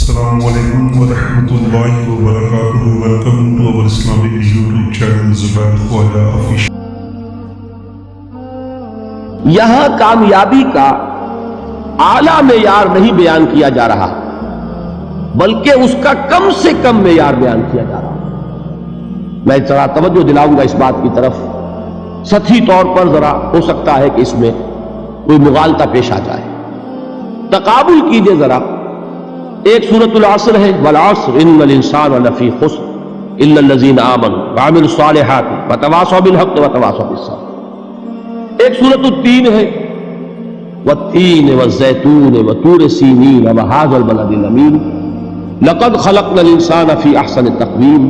Assalamu alaikum wa rahmatullahi wa barakatuh. Welcome to our Islamic YouTube channel Zubair Khwaja Official. یہاں کامیابی کا اعلیٰ معیار نہیں بیان کیا جا رہا بلکہ اس کا کم سے کم معیار بیان کیا جا رہا. میں ذرا توجہ دلاؤں گا اس بات کی طرف. سطحی طور پر ذرا ہو سکتا ہے کہ اس میں کوئی مغالطہ پیش آ جائے. تقابل کیجئے ذرا. ایک سورۃ العصر ہے والعصر ان الانسان لفی خسر الا الذین آمنوا وعملوا الصالحات وتواصوا بالحق وتواصوا بالصبر. ایک سورۃ التین ہے والتین والزیتون وطور سینین وہذا البلد الامین لقد خلقنا الانسان فی احسن تقویم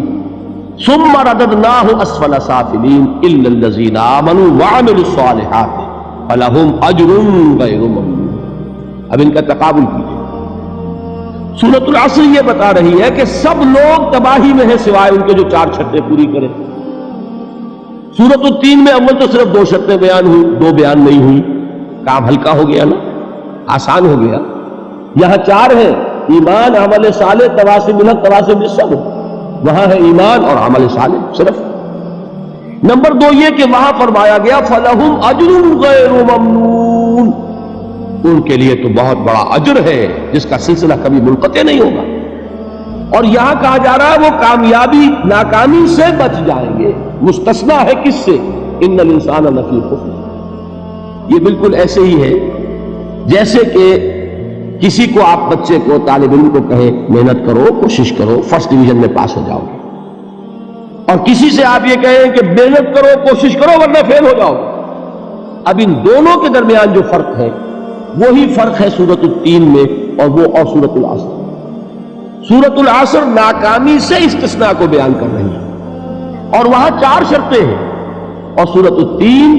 ثم رددناہ اسفل سافلین الا الذین آمنوا وعملوا الصالحات فلہم اجر غیر ممنون. اب ان کا تقابل کیجیے. سورۃ العصر یہ بتا رہی ہے کہ سب لوگ تباہی میں ہیں سوائے ان کے جو 4 شرطیں پوری کریں. سورۃ التین میں اول تو صرف 2 شرطیں بیان ہوئی، 2 بیان نہیں ہوئی. کام ہلکا ہو گیا نا، آسان ہو گیا. یہاں 4 ہیں: ایمان، عمل صالح، تواصی بالحق، تواصی بالصبر. وہاں ہے ایمان اور عمل صالح صرف. نمبر 2 یہ کہ وہاں فرمایا گیا فَلَهُمْ أَجْرٌ غَيْرُ مَمْنُونَ، ان کے لیے تو بہت بڑا اجر ہے جس کا سلسلہ کبھی منقطع نہیں ہوگا. اور یہاں کہا جا رہا ہے وہ کامیابی ناکامی سے بچ جائیں گے. مستثنا ہے کس سے؟ ان الانسان لفی خسر. یہ بالکل ایسے ہی ہے جیسے کہ کسی کو آپ بچے کو، طالب علم کو کہیں محنت کرو، کوشش کرو، فرسٹ ڈویژن میں پاس ہو جاؤ گے، اور کسی سے آپ یہ کہیں کہ محنت کرو، کوشش کرو ورنہ فیل ہو جاؤ گے. اب ان دونوں کے درمیان جو فرق ہے وہی فرق ہے سورۃ التین میں اور سورۃ العصر. سورۃ العصر ناکامی سے استثناء کو بیان کر رہی ہے اور وہاں 4 شرطیں ہیں، اور سورۃ التین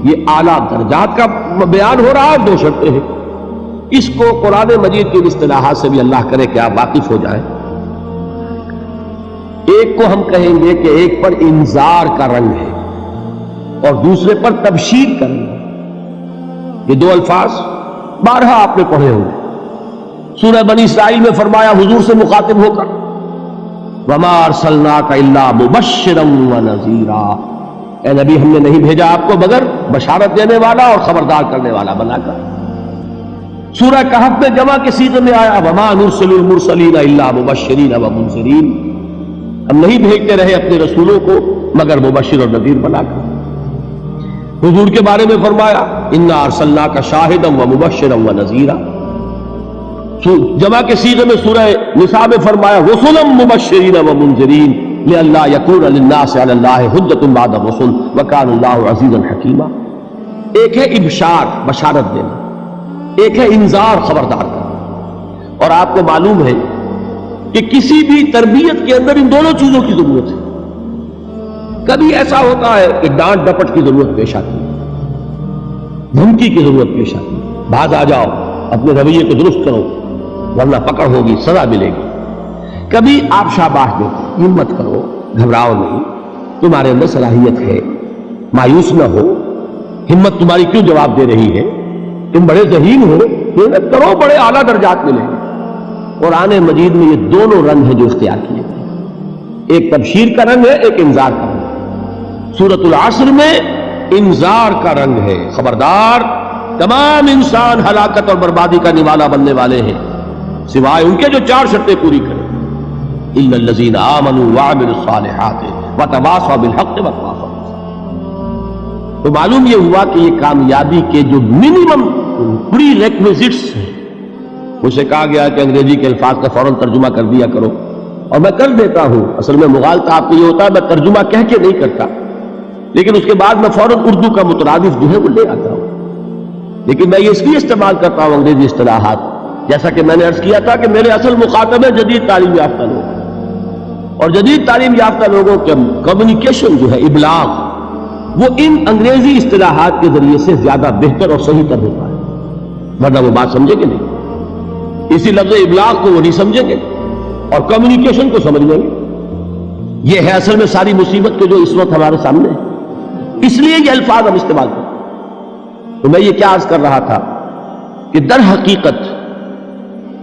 یہ اعلیٰ درجات کا بیان ہو رہا ہے، 2 شرطیں ہیں. اس کو قرآن مجید کی اصطلاحات سے بھی اللہ کرے کہ آپ واقف ہو جائیں. ایک کو ہم کہیں گے کہ ایک پر انذار کا رنگ ہے اور دوسرے پر تبشیر کا رنگ ہے. یہ 2 الفاظ بارہا آپ نے پڑھے ہوں گے. سورہ بنی اسرائیل میں فرمایا حضور سے مخاطب ہو کر وَمَا أَرْسَلْنَاكَ إِلَّا مُبَشِّرًا وَنَذِيرًا، اے نبی ہم نے نہیں بھیجا آپ کو مگر بشارت دینے والا اور خبردار کرنے والا بنا کر. سورہ کہف میں جمع کے صیغے میں آیا وَمَا نُرْسِلُ الْمُرْسَلِينَ إِلَّا مُبَشِّرِينَ وَمُنذِرِينَ، ہم نہیں بھیجتے رہے اپنے رسولوں کو مگر مبشر اور نذیر بنا کر. حضور کے بارے میں فرمایا اِنَّا أَرْسَلْنَاكَ شَاهِدًا وَمُبَشِّرًا وَنَذِيرًا. جمع کے صیغے میں سورہ نساء میں فرمایا رسلا مبشرین ومنذرین لئلا یکون للناس علی اللہ حجۃ بعد الرسل وکان اللہ عزیزا حکیما. ایک ہے ابشار، بشارت دینا، ایک ہے انذار، خبردار کرنا. اور آپ کو معلوم ہے کہ کسی بھی تربیت کے اندر ان دونوں چیزوں کی ضرورت ہے. کبھی ایسا ہوتا ہے کہ ڈانٹ ڈپٹ کی ضرورت پیش آتی ہے، دھمکی کی ضرورت پیش آتی ہے، باز آ جاؤ، اپنے رویے کو درست کرو ورنہ پکڑ ہوگی، سزا ملے گی. کبھی آپ شاباش دیتے، ہمت کرو، گھبراؤ نہیں، تمہارے اندر صلاحیت ہے، مایوس نہ ہو، ہمت تمہاری کیوں جواب دے رہی ہے، تم بڑے ذہین ہو، محنت کرو، بڑے اعلیٰ درجات ملیں گے. قرآن مجید میں یہ دونوں رنگ ہیں جو اختیار کیے گئے. ایک تبشیر کا رنگ ہے، ایک انذار کا رنگ ہے. سورۃ العصر میں انذار کا رنگ ہے، خبردار، تمام انسان ہلاکت اور بربادی کا نوالا بننے والے ہیں سوائے ان کے جو 4 شرطیں پوری کریں. اِلَّا الَّذِينَ آمَنُوا وَعَمِلُوا الصَّالِحَاتِ وَتَوَاصَوْا بِالْحَقِّ وَتَوَاصَوْا بِالصَّبْرِ. تو معلوم یہ ہوا کہ یہ کامیابی کے جو منیمم پری ریکویزٹس ہیں، اسے کہا گیا کہ انگریزی کے الفاظ کا فوراً ترجمہ کر دیا کرو، اور میں کر دیتا ہوں. اصل میں مغالطہ آپ کو یہ ہوتا ہے میں ترجمہ کہہ کے نہیں کرتا، لیکن اس کے بعد میں فوراً اردو کا مترادف جو ہے وہ لے آتا ہوں. لیکن میں یہ اس لیے استعمال کرتا ہوں انگریزی اصطلاحات، جیسا کہ میں نے عرض کیا تھا کہ میرے اصل مخاطب ہیں جدید تعلیم یافتہ لوگ، اور جدید تعلیم یافتہ لوگوں کے کمیونیکیشن جو ہے، ابلاغ، وہ ان انگریزی اصطلاحات کے ذریعے سے زیادہ بہتر اور صحیح تر ہوتا ہے. ورنہ وہ بات سمجھیں گے نہیں، اسی لفظ ابلاغ کو وہ نہیں سمجھیں گے اور کمیونیکیشن کو سمجھ لیں گے. یہ ہے اصل میں ساری مصیبت کے جو اس وقت ہمارے سامنے ہے. اس لیے یہ الفاظ ہم استعمال کرتے ہیں. تو میں یہ کیا عرض کر رہا تھا کہ در حقیقت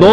2